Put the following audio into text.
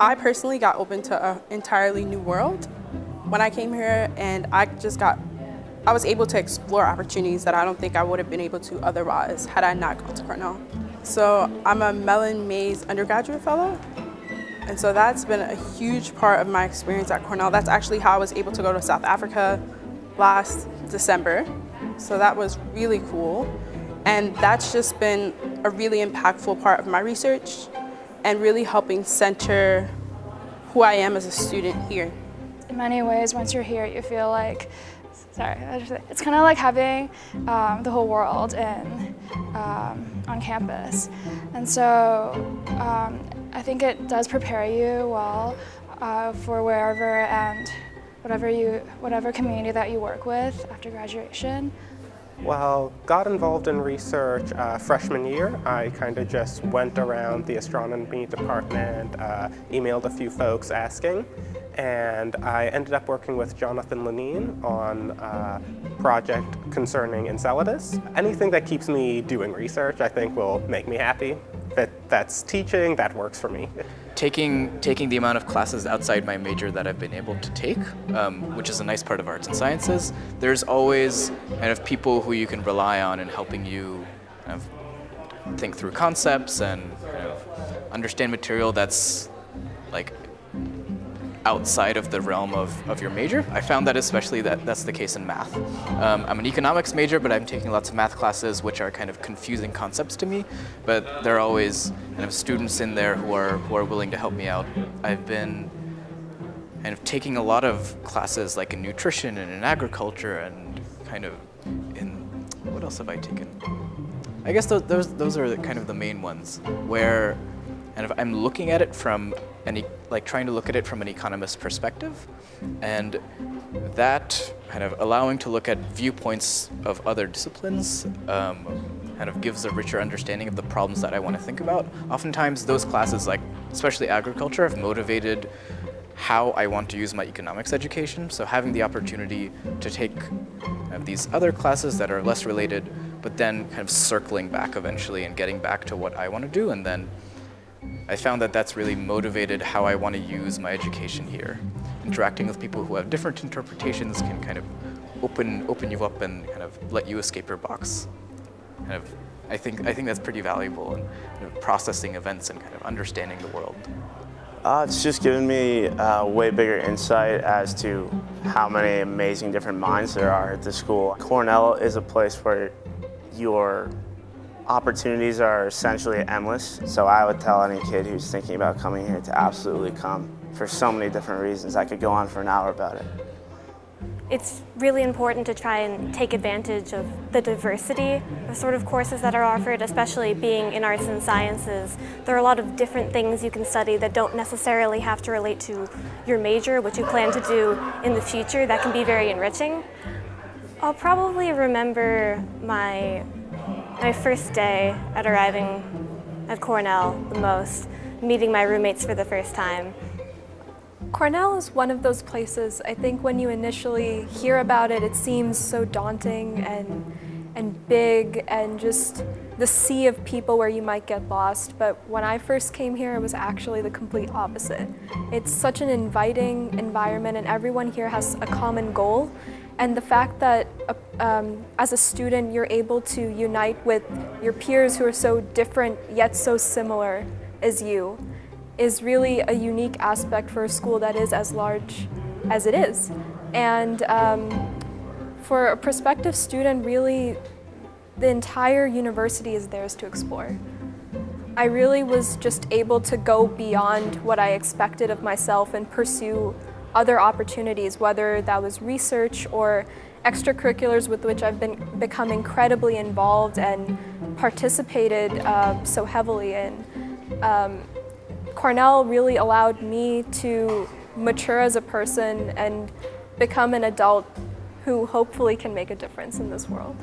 I personally got open to an entirely new world when I came here, and I was able to explore opportunities that I don't think I would have been able to otherwise had I not gone to Cornell. So I'm a Mellon Mays undergraduate fellow, and so that's been a huge part of my experience at Cornell. That's actually how I was able to go to South Africa last December, so that was really cool. And that's just been a really impactful part of my research and really helping center who I am as a student here. In many ways, once you're here, you feel like, it's kind of like having the whole world on campus. And so I think it does prepare you well for wherever and whatever community that you work with after graduation. Well, got involved in research freshman year. I kind of just went around the astronomy department, emailed a few folks asking, and I ended up working with Jonathan Lenine on a project concerning Enceladus. Anything that keeps me doing research, I think, will make me happy. If that's teaching, that works for me. Taking the amount of classes outside my major that I've been able to take, which is a nice part of arts and sciences, there's always kind of people who you can rely on in helping you kind of think through concepts and kind of understand material that's like outside of the realm of your major. I found that especially that's the case in math. I'm an economics major, but I'm taking lots of math classes which are kind of confusing concepts to me, but there are always kind of students in there who are willing to help me out. I've been kind of taking a lot of classes like in nutrition and in agriculture and kind of in, what else have I taken? I guess those are kind of the main ones where kind of I'm looking at it from trying to look at it from an economist's perspective, and that kind of allowing to look at viewpoints of other disciplines kind of gives a richer understanding of the problems that I want to think about. Oftentimes those classes, like especially agriculture, have motivated how I want to use my economics education. So having the opportunity to take kind of these other classes that are less related, but then kind of circling back eventually and getting back to what I want to do, and then I found that that's really motivated how I want to use my education here. Interacting with people who have different interpretations can kind of open you up and kind of let you escape your box. Kind of, I think that's pretty valuable in kind of processing events and kind of understanding the world. It's just given me a way bigger insight as to how many amazing different minds there are at the school. Cornell is a place where your opportunities are essentially endless, so I would tell any kid who's thinking about coming here to absolutely come for so many different reasons. I could go on for an hour about it. It's really important to try and take advantage of the diversity of sort of courses that are offered, especially being in arts and sciences. There are a lot of different things you can study that don't necessarily have to relate to your major, what you plan to do in the future. That can be very enriching. I'll probably remember my first day at arriving at Cornell the most, meeting my roommates for the first time. Cornell is one of those places, I think when you initially hear about it, it seems so daunting and big and just the sea of people where you might get lost. But when I first came here, it was actually the complete opposite. It's such an inviting environment and everyone here has a common goal. And the fact that as a student, you're able to unite with your peers who are so different yet so similar as you is really a unique aspect for a school that is as large as it is. And for a prospective student, really, the entire university is theirs to explore. I really was just able to go beyond what I expected of myself and pursue other opportunities, whether that was research or extracurriculars with which I've become incredibly involved and participated so heavily in. Cornell really allowed me to mature as a person and become an adult who hopefully can make a difference in this world.